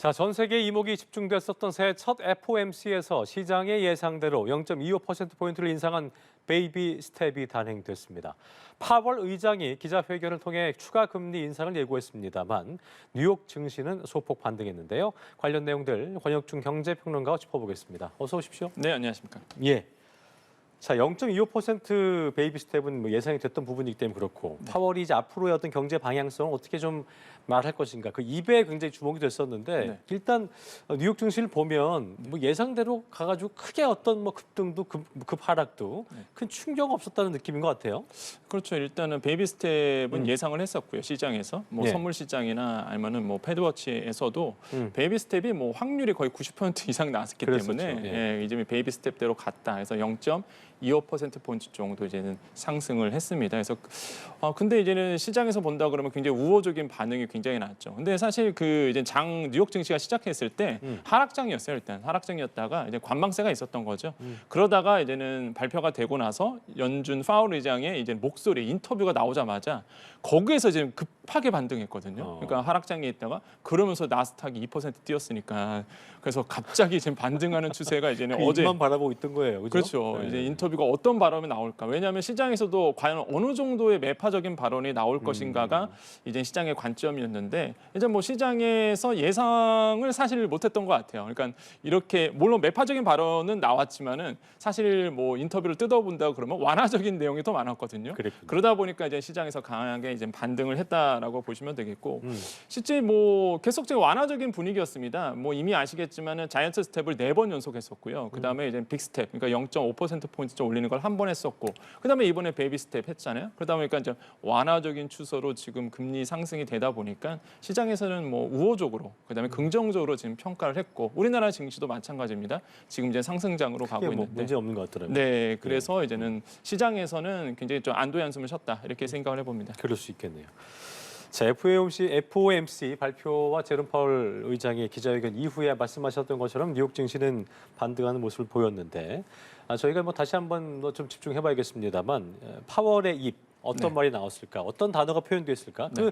자, 전 세계 이목이 집중됐었던 새해 첫 FOMC에서 시장의 예상대로 0.25%포인트를 인상한 베이비 스텝이 단행됐습니다. 파월 의장이 기자회견을 통해 추가 금리 인상을 예고했습니다만 뉴욕 증시는 소폭 반등했는데요. 관련 내용들 권혁중 경제평론가와 짚어보겠습니다. 어서 오십시오. 네, 안녕하십니까. 예. 자, 0.25% 베이비 스텝은 뭐 예상이 됐던 부분이기 때문에 그렇고 파월이 이제 앞으로의 어떤 경제 방향성을 어떻게 좀 말할 것인가 그 입에 굉장히 주목이 됐었는데 네. 일단 뉴욕 증시를 보면 뭐 예상대로 가가지고 크게 어떤 뭐 급등도 급하락도 큰 충격 없었다는 느낌인 것 같아요. 그렇죠. 일단은 베이비 스텝은 예상을 했었고요. 시장에서 뭐 예. 선물 시장이나 아니면은 뭐 패드워치에서도 베이비 스텝이 뭐 확률이 거의 90% 이상 나왔기 그랬었죠. 때문에 예. 이제 베이비 스텝대로 갔다. 해서 0.25%포인트 정도 이제는 상승을 했습니다. 그래서 근데 이제는 시장에서 본다 그러면 굉장히 우호적인 반응이 굉장히 났죠. 근데 사실 그 이제 뉴욕 증시가 시작했을 때 하락장이었어요. 일단 하락장이었다가 이제 관망세가 있었던 거죠. 그러다가 이제는 발표가 되고 나서 연준 파월 의장의 이제 목소리 인터뷰가 나오자마자 거기에서 이제 급하게 반등했거든요. 그러니까 하락장에 있다가 그러면서 나스닥이 2% 뛰었으니까 그래서 갑자기 지금 반등하는 추세가 이제는 그 어제 입만 바라보고 있던 거예요. 그죠? 그렇죠. 네. 이제 인터뷰가 어떤 발언이 나올까? 왜냐하면 시장에서도 과연 어느 정도의 매파적인 발언이 나올 것인가가 이제 시장의 관점이었는데 이제 뭐 시장에서 예상을 사실 못했던 것 같아요. 그러니까 이렇게 물론 매파적인 발언은 나왔지만은 사실 뭐 인터뷰를 뜯어본다 그러면 완화적인 내용이 더 많았거든요. 그랬군요. 그러다 보니까 이제 시장에서 강하게 이제 반등을 했다라고 보시면 되겠고 실제 뭐 계속적인 완화적인 분위기였습니다. 뭐 이미 아시겠지만은 자이언트 스텝을 4번 연속했었고요. 그다음에 이제 빅 스텝 그러니까 0.5%포인트 좀 올리는 걸 한 번 했었고 그다음에 이번에 베이비 스텝 했잖아요. 그러다 보니까 이제 완화적인 추세로 지금 금리 상승이 되다 보니까 시장에서는 뭐 우호적으로 그다음에 긍정적으로 지금 평가를 했고 우리나라 증시도 마찬가지입니다. 지금 이제 상승장으로 가고 뭐 있는데 문제 없는 것 같더라고요. 네, 그래서 이제는 시장에서는 굉장히 좀 안도의 한숨을 쉬었다 이렇게 생각을 해봅니다. 그럴 수 있겠네요. 자, FOMC 발표와 제롬 파월 의장의 기자회견 이후에 말씀하셨던 것처럼 뉴욕 증시는 반등하는 모습을 보였는데 저희가 뭐 다시 한번 좀 집중해봐야겠습니다만 파월의 입 어떤 말이 나왔을까, 어떤 단어가 표현됐을까, 그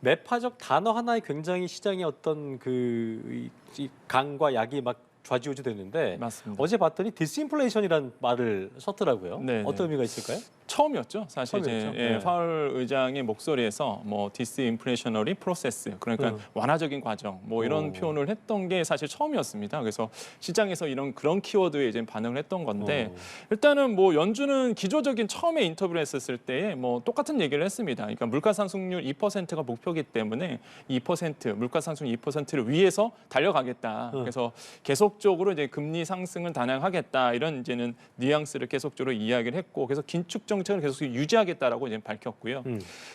매파적 단어 하나에 굉장히 시장의 어떤 이 강과 약이 막 좌지우지됐는데 맞습니다. 어제 봤더니 디스인플레이션이라는 말을 썼더라고요. 네, 어떤 의미가 있을까요? 처음이었죠. 사실 처음이었죠. 이제 네. 파월 의장의 목소리에서 뭐 디스인플레이셔너리 프로세스 그러니까 완화적인 과정 뭐 이런 표현을 했던 게 사실 처음이었습니다. 그래서 시장에서 그런 키워드에 이제 반응을 했던 건데 일단은 뭐 연준은 기조적인 처음에 인터뷰를 했었을 때 뭐 똑같은 얘기를 했습니다. 그러니까 물가 상승률 2%가 목표이기 때문에 2% 물가 상승 2%를 위해서 달려가겠다. 그래서 계속적으로 이제 금리 상승을 단행하겠다 이런 이제는 뉘앙스를 계속적으로 이야기를 했고 그래서 긴축 정책을 계속 유지하겠다라고 이제 밝혔고요.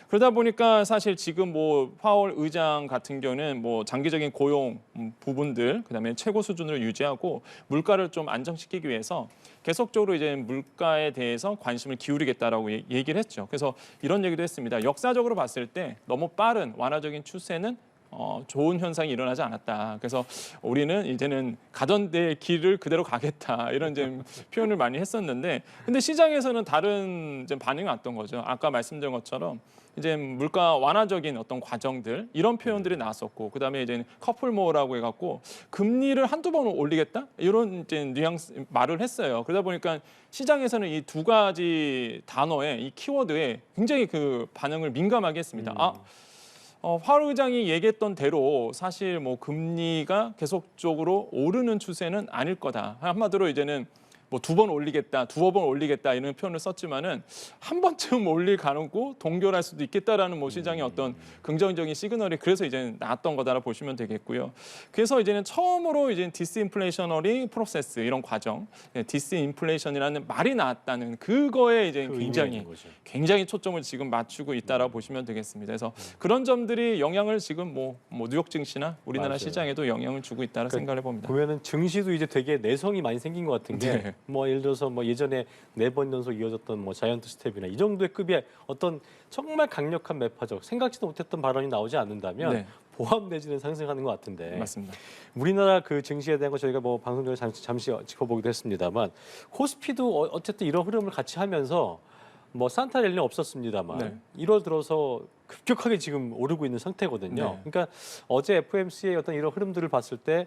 그러다 보니까 사실 지금 뭐 파월 의장 같은 경우는 뭐 장기적인 고용 부분들 그다음에 최고 수준으로 유지하고 물가를 좀 안정시키기 위해서 계속적으로 이제 물가에 대해서 관심을 기울이겠다라고 얘기를 했죠. 그래서 이런 얘기도 했습니다. 역사적으로 봤을 때 너무 빠른 완화적인 추세는 좋은 현상이 일어나지 않았다. 그래서 우리는 이제는 가던 데 길을 그대로 가겠다. 이런 이제 표현을 많이 했었는데 근데 시장에서는 다른 이제 반응이 왔던 거죠. 아까 말씀드린 것처럼 이제 물가 완화적인 어떤 과정들 이런 표현들이 나왔었고 그다음에 이제 커플모어라고 해갖고 금리를 한두 번 올리겠다 이런 이제 뉘앙스 말을 했어요. 그러다 보니까 시장에서는 이 두 가지 단어에 이 키워드에 굉장히 그 반응을 민감하게 했습니다. 파월 의장이 얘기했던 대로 사실 뭐 금리가 계속적으로 오르는 추세는 아닐 거다. 한마디로 이제는 뭐 2번 올리겠다, 2번 올리겠다 이런 표현을 썼지만은 한 번쯤 올릴 가능고 동결할 수도 있겠다라는 뭐 시장의 어떤 긍정적인 시그널이 그래서 이제 나왔던 거다라 보시면 되겠고요. 그래서 이제는 처음으로 이제 디스인플레이셔너리 프로세스 이런 과정, 디스인플레이션이라는 말이 나왔다는 그거에 이제 굉장히 초점을 지금 맞추고 있다라 보시면 되겠습니다. 그래서 그런 점들이 영향을 지금 뭐 뉴욕 증시나 우리나라 맞아요. 시장에도 영향을 주고 있다라 생각을 해봅니다. 보면은 증시도 이제 되게 내성이 많이 생긴 것 같은 게 뭐 예를 들어서 뭐 예전에 4번 연속 이어졌던 뭐 자이언트 스텝이나 이 정도의 급의 어떤 정말 강력한 매파적 생각지도 못했던 발언이 나오지 않는다면 보합 내지는 상승하는 것 같은데. 맞습니다. 우리나라 그 증시에 대한 거 저희가 뭐 방송 전에 잠시 짚어보기도 했습니다만 코스피도 어쨌든 이런 흐름을 같이 하면서 뭐 산타랠리는 없었습니다만 네. 1월 들어서 급격하게 지금 오르고 있는 상태거든요. 네. 그러니까 어제 FOMC의 어떤 이런 흐름들을 봤을 때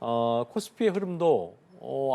코스피의 흐름도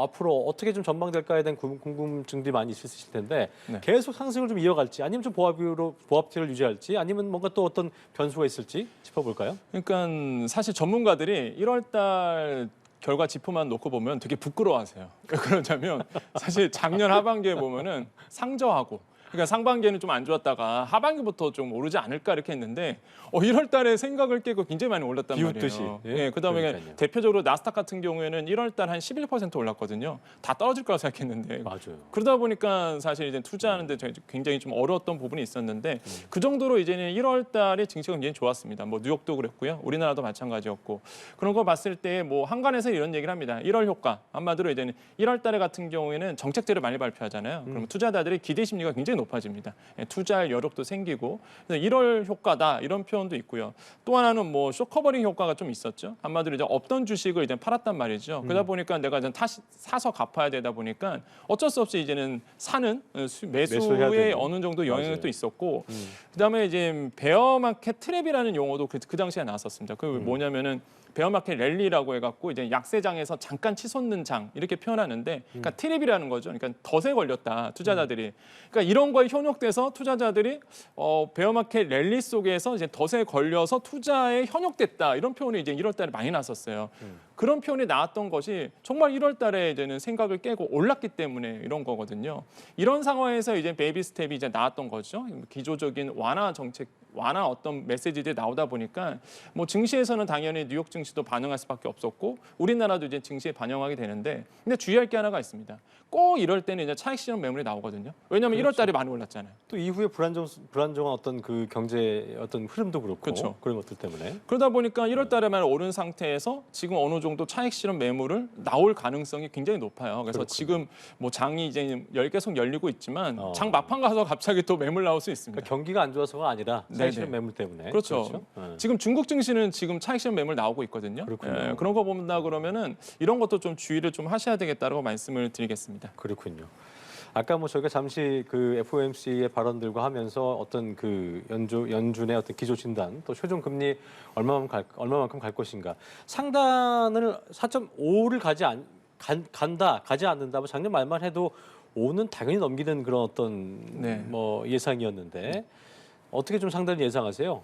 앞으로 어떻게 좀 전망될까에 대한 궁금증들이 많이 있으실 텐데 네. 계속 상승을 좀 이어갈지 아니면 좀 보합티를 유지할지 아니면 뭔가 또 어떤 변수가 있을지 짚어볼까요? 그러니까 사실 전문가들이 1월 달 결과 지표만 놓고 보면 되게 부끄러워하세요. 왜 그러냐면 사실 작년 하반기에 보면은 상저하고 그러니까 상반기에는 좀 안 좋았다가 하반기부터 좀 오르지 않을까 이렇게 했는데 1월 달에 생각을 깨고 굉장히 많이 올랐단 비웃듯이. 말이에요. 예? 예, 그다음에 그러니까요. 대표적으로 나스닥 같은 경우에는 1월 달 한 11% 올랐거든요. 다 떨어질 거라 생각했는데 맞아요. 그러다 보니까 사실 이제 투자하는데 굉장히 좀 어려웠던 부분이 있었는데 그 정도로 이제는 1월 달에 증시가 굉장히 좋았습니다. 뭐 뉴욕도 그랬고요. 우리나라도 마찬가지였고 그런 거 봤을 때 뭐 한간에서 이런 얘기를 합니다. 1월 효과 한마디로 이제는 1월 달에 같은 경우에는 정책들을 많이 발표하잖아요. 그러면 투자자들의 기대 심리가 굉장히 높아집니다. 예, 투자할 여력도 생기고 그래서 1월 효과다 이런 표현도 있고요. 또 하나는 뭐 쇼커버링 효과가 좀 있었죠. 한마디로 이제 없던 주식을 이제 팔았단 말이죠. 그러다 보니까 내가 이제 사서 갚아야 되다 보니까 어쩔 수 없이 이제는 사는 매수해야 매수에 되는. 어느 정도 영향이 맞아요. 또 있었고 그다음에 이제 베어마켓 트랩이라는 용어도 그 당시에 나왔었습니다. 그 뭐냐면은 베어마켓 랠리라고 해갖고 이제 약세장에서 잠깐 치솟는 장 이렇게 표현하는데, 그러니까 트랩이라는 거죠. 그러니까 덫에 걸렸다 투자자들이. 그러니까 이런 거에 현혹돼서 투자자들이 베어마켓 랠리 속에서 이제 덫에 걸려서 투자에 현혹됐다 이런 표현이 이제 1월달에 많이 나왔었어요. 그런 표현이 나왔던 것이 정말 1월달에 이제는 생각을 깨고 올랐기 때문에 이런 거거든요. 이런 상황에서 이제 베이비 스텝이 이제 나왔던 거죠. 기조적인 완화 정책. 완화 어떤 메시지들이 나오다 보니까 뭐 증시에서는 당연히 뉴욕 증시도 반응할 수밖에 없었고 우리나라도 이제 증시에 반영하게 되는데 근데 주의할 게 하나가 있습니다. 꼭 이럴 때는 이제 차익 실현 매물이 나오거든요. 왜냐하면 그렇죠. 1월달에 많이 올랐잖아요. 또 이후에 불안정한 어떤 그 경제 어떤 흐름도 그렇고 그렇죠. 그런 것들 때문에 그러다 보니까 1월달에만 오른 상태에서 지금 어느 정도 차익 실현 매물을 나올 가능성이 굉장히 높아요. 그래서 그렇군요. 지금 뭐 장이 이제 계속 열리고 있지만 어. 장 막판 가서 갑자기 또 매물 나올 수 있습니다. 그러니까 경기가 안 좋아서가 아니라 네네. 차익 실현 매물 때문에 그렇죠. 네. 지금 중국 증시는 지금 차익 실현 매물 나오고 있거든요. 그렇군요. 예, 그런 거 본다 그러면은 이런 것도 좀 주의를 좀 하셔야 되겠다라고 말씀을 드리겠습니다. 그렇군요. 아까 뭐 저희가 잠시 그 FOMC의 발언들과 하면서 어떤 그 연준의 어떤 기조 진단 또 최종 금리 얼마만큼 갈 것인가 상단을 4.5를 가지 않는다. 뭐 작년 말만 해도 5는 당연히 넘기는 그런 어떤 네. 뭐 예상이었는데 어떻게 좀 상단을 예상하세요?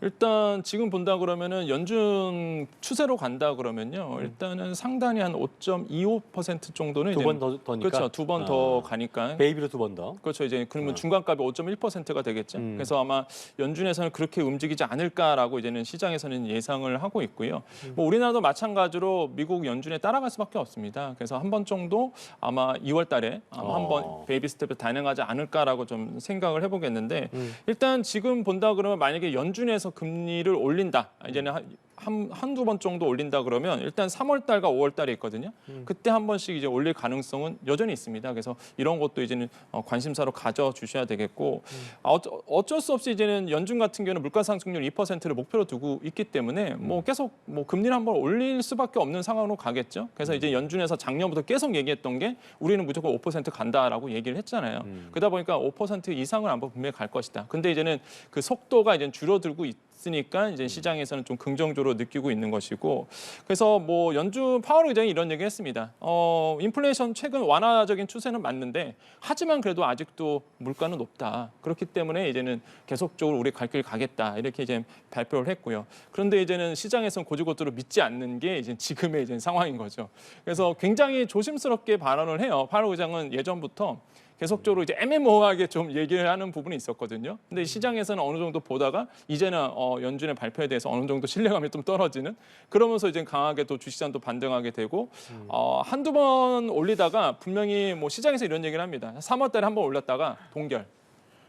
일단 지금 본다 그러면은 연준 추세로 간다 그러면요. 일단은 상단이 한 5.25% 정도는 두 번 더니까 그렇죠. 두 번 더 가니까. 베이비로 두 번 더. 그렇죠. 이제 그러면 중간값이 5.1%가 되겠죠. 그래서 아마 연준에서는 그렇게 움직이지 않을까라고 이제는 시장에서는 예상을 하고 있고요. 뭐 우리나라도 마찬가지로 미국 연준에 따라갈 수밖에 없습니다. 그래서 한 번 정도 아마 2월달에 아마 한번 베이비 스텝을 단행하지 않을까라고 좀 생각을 해보겠는데 일단 지금 본다 그러면 만약에 연준에서 금리를 올린다. 이제는 한두 번 정도 올린다 그러면 일단 3월 달과 5월 달에 있거든요. 그때 한 번씩 이제 올릴 가능성은 여전히 있습니다. 그래서 이런 것도 이제는 관심사로 가져 주셔야 되겠고 어쩔 수 없이 이제는 연준 같은 경우는 물가 상승률 2%를 목표로 두고 있기 때문에 뭐 계속 뭐 금리를 한번 올릴 수밖에 없는 상황으로 가겠죠. 그래서 이제 연준에서 작년부터 계속 얘기했던 게 우리는 무조건 5% 간다라고 얘기를 했잖아요. 그러다 보니까 5% 이상을 한번 분명히 갈 것이다. 근데 이제는 그 속도가 이제 줄어들고 있으니까 이제 시장에서는 좀 긍정적으로 느끼고 있는 것이고 그래서 뭐 연준 파월 의장이 이런 얘기 했습니다. 인플레이션 최근 완화적인 추세는 맞는데 하지만 그래도 아직도 물가는 높다. 그렇기 때문에 이제는 계속적으로 우리 갈 길 가겠다. 이렇게 이제 발표를 했고요. 그런데 이제는 시장에서는 고지고대로 믿지 않는 게 이제 지금의 이제 상황인 거죠. 그래서 굉장히 조심스럽게 발언을 해요. 파월 의장은 예전부터 계속적으로 이제 애매모호하게 좀 얘기를 하는 부분이 있었거든요. 근데 시장에서는 어느 정도 보다가 이제는 연준의 발표에 대해서 어느 정도 신뢰감이 좀 떨어지는 그러면서 이제 강하게 또 주식시장도 반등하게 되고 한두 번 올리다가 분명히 뭐 시장에서 이런 얘기를 합니다. 3월 달에 한번 올렸다가 동결.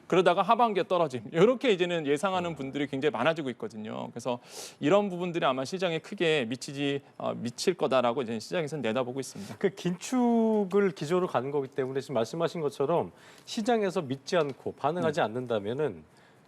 그러다가 하반기에 떨어짐. 이렇게 이제는 예상하는 분들이 굉장히 많아지고 있거든요. 그래서 이런 부분들이 아마 시장에 크게 미칠 거다라고 이제 시장에서는 내다보고 있습니다. 그 긴축을 기조로 가는 거기 때문에 지금 말씀하신 것처럼 시장에서 믿지 않고 반응하지 않는다면은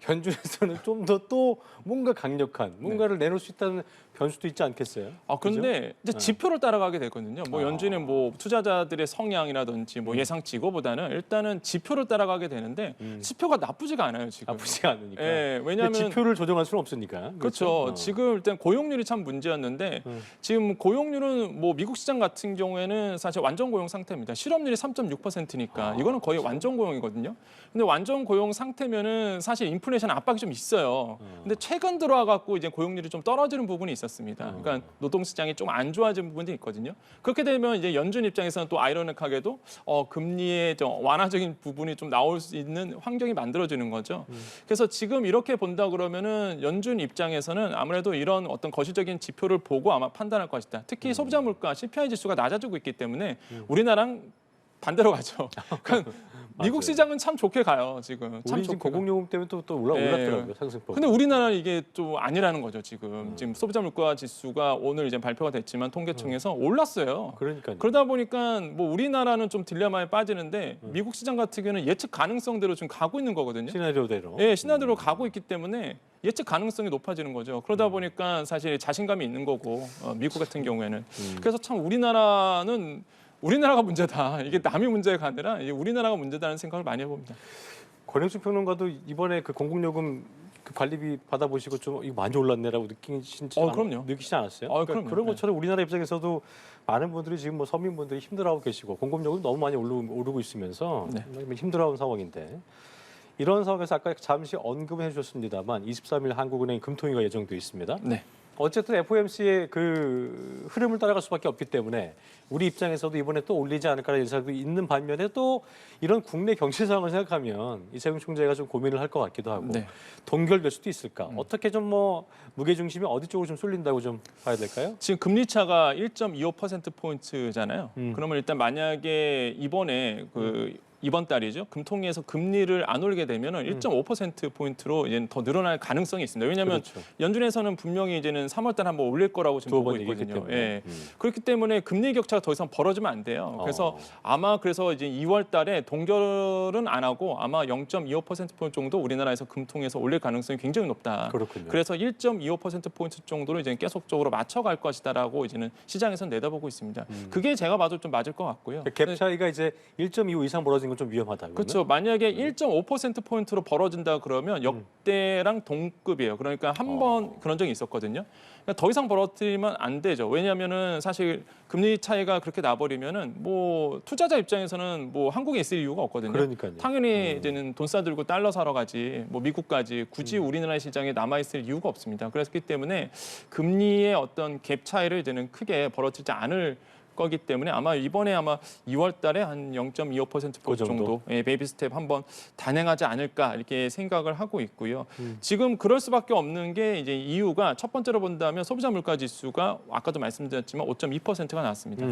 연준에서는 좀 더 또 뭔가 강력한 뭔가를 내놓을 수 있다는 변수도 있지 않겠어요? 그런데 이제 지표를 따라가게 되거든요. 뭐 아. 연준의 뭐 투자자들의 성향이라든지 뭐 예상치 이거보다는 일단은 지표를 따라가게 되는데 지표가 나쁘지가 않아요, 지금. 나쁘지 않으니까. 예, 근데 왜냐하면 지표를 조정할 수는 없으니까. 그렇죠. 지금 일단 고용률이 참 문제였는데 지금 고용률은 뭐 미국 시장 같은 경우에는 사실 완전 고용 상태입니다. 실업률이 3.6%니까 이거는 거의 완전 고용이거든요. 근데 완전 고용 상태면은 사실 인플레이션 압박이 좀 있어요. 근데 최근 들어와 갖고 이제 고용률이 좀 떨어지는 부분이 있었습니다. 그러니까 노동 시장이 좀 안 좋아진 부분이 있거든요. 그렇게 되면 이제 연준 입장에서는 또 아이러니하게도 금리의 좀 완화적인 부분이 좀 나올 수 있는 환경이 만들어지는 거죠. 그래서 지금 이렇게 본다 그러면은 연준 입장에서는 아무래도 이런 어떤 거시적인 지표를 보고 아마 판단할 것이다. 특히 소비자 물가 CPI 지수가 낮아지고 있기 때문에 우리나라랑 반대로 가죠. 그러니까 미국 맞아요. 시장은 참 좋게 가요 지금. 참 우리 지금 좋게 가요. 공공요금 때문에 또 예. 올랐더라고요 상승폭. 근데 우리나라는 이게 좀 아니라는 거죠 지금. 지금 소비자 물가 지수가 오늘 이제 발표가 됐지만 통계청에서 올랐어요. 그러니까요. 그러다 보니까 뭐 우리나라는 좀 딜레마에 빠지는데 미국 시장 같은 경우는 예측 가능성대로 지금 가고 있는 거거든요. 시나리오대로. 예, 시나리오로 가고 있기 때문에 예측 가능성이 높아지는 거죠. 그러다 보니까 사실 자신감이 있는 거고 미국 같은 경우에는. 그래서 참 우리나라가 문제다. 이게 남이 문제가 아니라 이게 우리나라가 문제다는 생각을 많이 해봅니다. 권영수 평론가도 이번에 그 공공요금 그 관리비 받아보시고 좀 이거 많이 올랐네라고 그럼요. 느끼지 않았어요? 그럼요. 그런 네. 것처럼 우리나라 입장에서도 많은 분들이 지금 뭐 서민분들이 힘들어하고 계시고 공공요금 너무 많이 오르고 있으면서 네. 힘들어하는 상황인데 이런 상황에서 아까 잠시 언급해 주셨습니다만 23일 한국은행 금통위가 예정돼 있습니다. 네. 어쨌든 FOMC의 그 흐름을 따라갈 수밖에 없기 때문에 우리 입장에서도 이번에 또 올리지 않을까라는 예상도 있는 반면에 또 이런 국내 경제 상황을 생각하면 이재용 총재가 좀 고민을 할 것 같기도 하고 네. 동결될 수도 있을까? 어떻게 좀 뭐 무게 중심이 어디 쪽으로 좀 쏠린다고 좀 봐야 될까요? 지금 금리 차가 1.25% 포인트잖아요. 그러면 일단 만약에 이번에 이번 달이죠. 금통위에서 금리를 안 올리게 되면은 1.5% 포인트로 이제 더 늘어날 가능성이 있습니다. 왜냐하면 그렇죠. 연준에서는 분명히 이제는 3월 달에 한번 올릴 거라고 지금 두어 보고 번 얘기했기 있거든요. 때문에. 예. 그렇기 때문에 금리 격차가 더 이상 벌어지면 안 돼요. 그래서 아마 그래서 이제 2월 달에 동결은 안 하고 아마 0.25% 포인트 정도 우리나라에서 금통위에서 올릴 가능성이 굉장히 높다. 그렇군요. 그래서 1.25% 포인트 정도로 이제 계속적으로 맞춰갈 것이다라고 이제는 시장에서 내다보고 있습니다. 그게 제가 봐도 좀 맞을 것 같고요. 갭 차이가 이제 1.25 이상 벌어진 건 좀 위험하다. 그러면? 그렇죠. 만약에 1.5% 포인트로 벌어진다 그러면 역대랑 동급이에요. 그러니까 한 번 그런 적이 있었거든요. 그러니까 더 이상 벌어뜨리면 안 되죠. 왜냐하면은 사실 금리 차이가 그렇게 나버리면은 뭐 투자자 입장에서는 뭐 한국에 있을 이유가 없거든요. 그러니까요. 당연히 이제는 돈 싸들고 달러 사러 가지, 뭐 미국까지 굳이 우리나라 시장에 남아 있을 이유가 없습니다. 그렇기 때문에 금리의 어떤 갭 차이를 이제는 크게 벌어지지 않을 거기 때문에 아마 이번에 아마 2월 달에 한 0.25% 그 정도? 정도 베이비 스텝 한번 단행하지 않을까 이렇게 생각을 하고 있고요. 지금 그럴 수밖에 없는 게 이제 이유가 첫 번째로 본다면 소비자 물가 지수가 아까도 말씀드렸지만 5.2%가 나왔습니다.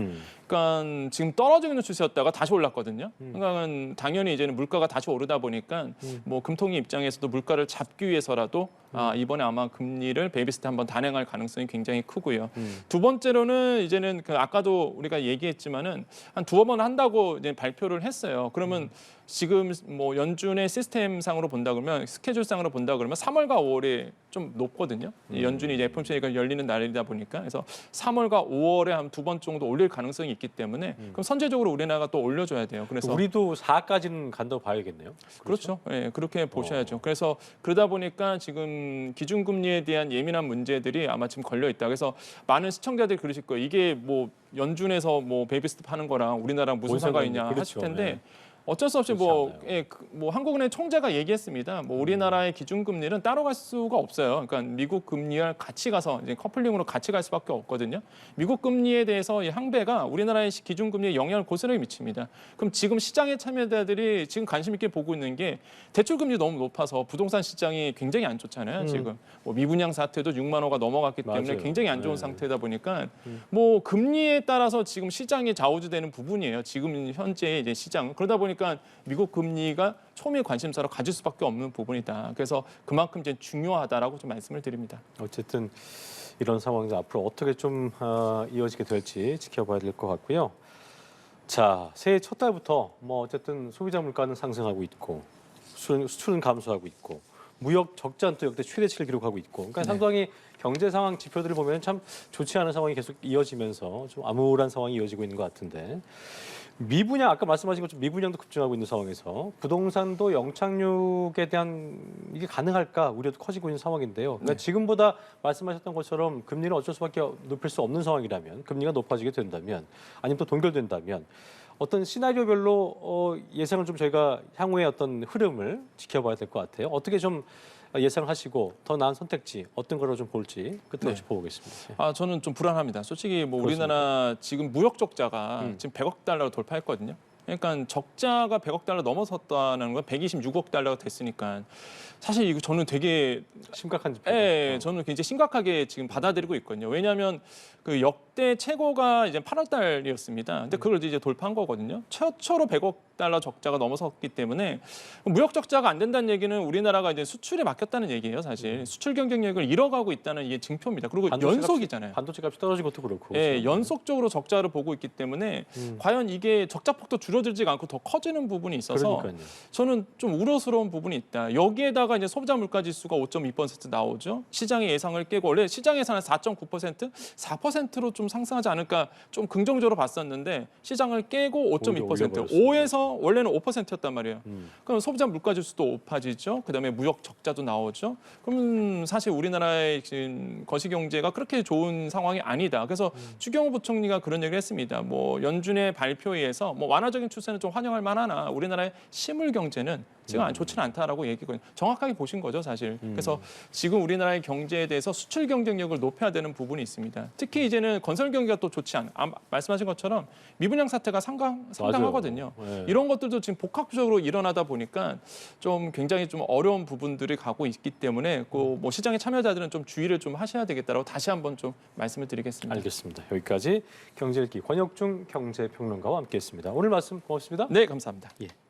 그러니까 지금 떨어지는 추세였다가 다시 올랐거든요. 그러니까 당연히 이제는 물가가 다시 오르다 보니까 뭐 금통위 입장에서도 물가를 잡기 위해서라도 이번에 아마 금리를 베이비 스텝 한번 단행할 가능성이 굉장히 크고요. 두 번째로는 이제는 그 아까도 우리가 얘기했지만은 한 두어 번 한다고 이제 발표를 했어요. 그러면 지금 뭐 연준의 시스템상으로 본다 그러면 스케줄상으로 본다 그러면 3월과 5월에 좀 높거든요. 연준이 이제 FOMC가 열리는 날이다 보니까 그래서 3월과 5월에 한 두 번 정도 올릴 가능성이 있기 때문에 그럼 선제적으로 우리나라가 또 올려줘야 돼요. 그래서 우리도 4까지는 간다고 봐야겠네요. 그렇죠. 예, 그렇게 보셔야죠. 그래서 그러다 보니까 지금 기준금리에 대한 예민한 문제들이 아마 지금 걸려 있다. 그래서 많은 시청자들이 그러실 거예요. 이게 뭐 연준에서 뭐 베이비 스텝 하는 거랑 우리나라랑 무슨 뭔 상관이 상관이냐. 있냐 그렇죠. 하실 텐데 네. 어쩔 수 없이 그렇지 뭐, 않아요. 뭐 한국은행 총재가 얘기했습니다. 뭐 우리나라의 기준금리는 따로 갈 수가 없어요. 그러니까 미국 금리와 같이 가서 이제 커플링으로 같이 갈 수밖에 없거든요. 미국 금리에 대해서 이 항배가 우리나라의 기준금리에 영향을 고스란히 미칩니다. 그럼 지금 시장의 참여자들이 지금 관심 있게 보고 있는 게 대출금리 너무 높아서 부동산 시장이 굉장히 안 좋잖아요. 지금 뭐 미분양 사태도 6만 호가 넘어갔기 때문에 맞아요. 굉장히 안 좋은 네. 상태다 보니까 뭐 금리에 따라서 지금 시장이 좌우지되는 부분이에요. 지금 현재의 이제 시장은 그러다 보니까 미국 금리가 초미의 관심사로 가질 수밖에 없는 부분이다. 그래서 그만큼 이제 중요하다라고 좀 말씀을 드립니다. 어쨌든 이런 상황이 앞으로 어떻게 좀 이어지게 될지 지켜봐야 될 것 같고요. 자, 새해 첫 달부터 뭐 어쨌든 소비자 물가는 상승하고 있고 수출은 감소하고 있고 무역 적자는 또 역대 최대치를 기록하고 있고, 그러니까 네. 상당히 경제 상황 지표들을 보면 참 좋지 않은 상황이 계속 이어지면서 좀 암울한 상황이 이어지고 있는 것 같은데, 미분양 아까 말씀하신 것처럼 미분양도 급증하고 있는 상황에서 부동산도 영착륙에 대한 이게 가능할까 우려도 커지고 있는 상황인데요. 그러니까 네. 지금보다 말씀하셨던 것처럼 금리는 어쩔 수밖에 높일 수 없는 상황이라면, 금리가 높아지게 된다면, 아니면 또 동결된다면 어떤 시나리오별로 예상을 좀 저희가 향후의 어떤 흐름을 지켜봐야 될 것 같아요. 어떻게 좀 예상하시고 더 나은 선택지 어떤 거로 좀 볼지 그때 네. 짚어보겠습니다. 아, 저는 좀 불안합니다. 솔직히 뭐 그렇습니까? 우리나라 지금 무역 적자가 지금 100억 달러를 돌파했거든요. 그러니까 적자가 100억 달러 넘어섰다는 건 126억 달러가 됐으니까 사실 이거 저는 되게 심각한 지표. 저는 굉장히 심각하게 지금 받아들이고 있거든요. 왜냐하면 그 역대 최고가 이제 8월 달이었습니다. 근데 그걸 이제 돌파한 거거든요. 최초로 100억 달러 적자가 넘어섰기 때문에 무역 적자가 안 된다는 얘기는 우리나라가 이제 수출에 막혔다는 얘기예요, 사실. 수출 경쟁력을 잃어가고 있다는 이게 징표입니다. 그리고 연속이잖아요. 반도체 값이 떨어진 것도 그렇고. 예, 연속적으로 적자를 보고 있기 때문에 과연 이게 적자폭도 줄어들지가 않고 더 커지는 부분이 있어서 그러니까요. 저는 좀 우려스러운 부분이 있다. 여기에다가 이제 소비자 물가 지수가 5.2% 나오죠. 시장의 예상을 깨고 원래 시장 예상은 4.9%, 4%로 좀 상승하지 않을까 좀 긍정적으로 봤었는데 시장을 깨고 5.2%, 올려버렸습니다. 5에서 원래는 5%였단 말이에요. 그럼 소비자 물가 지수도 높아지죠. 그다음에 무역 적자도 나오죠. 그럼 사실 우리나라의 지금 거시 경제가 그렇게 좋은 상황이 아니다. 그래서 추경호 부총리가 그런 얘기를 했습니다. 뭐 연준의 발표에서 뭐 완화적인 추세는 좀 환영할 만하나 우리나라의 실물 경제는 지금 좋지는 않다라고 얘기했거든요. 정확하게 보신 거죠, 사실. 그래서 지금 우리나라의 경제에 대해서 수출 경쟁력을 높여야 되는 부분이 있습니다. 특히 이제는 건설 경기가 또 좋지 않아. 말씀하신 것처럼 미분양 사태가 상당하거든요. 네. 이런 것들도 지금 복합적으로 일어나다 보니까 좀 굉장히 좀 어려운 부분들이 가고 있기 때문에 그 뭐 시장의 참여자들은 좀 주의를 좀 하셔야 되겠다라고 다시 한번 좀 말씀을 드리겠습니다. 알겠습니다. 여기까지 경제일기 권혁중 경제평론가와 함께했습니다. 오늘 말씀 고맙습니다. 네, 감사합니다. 예.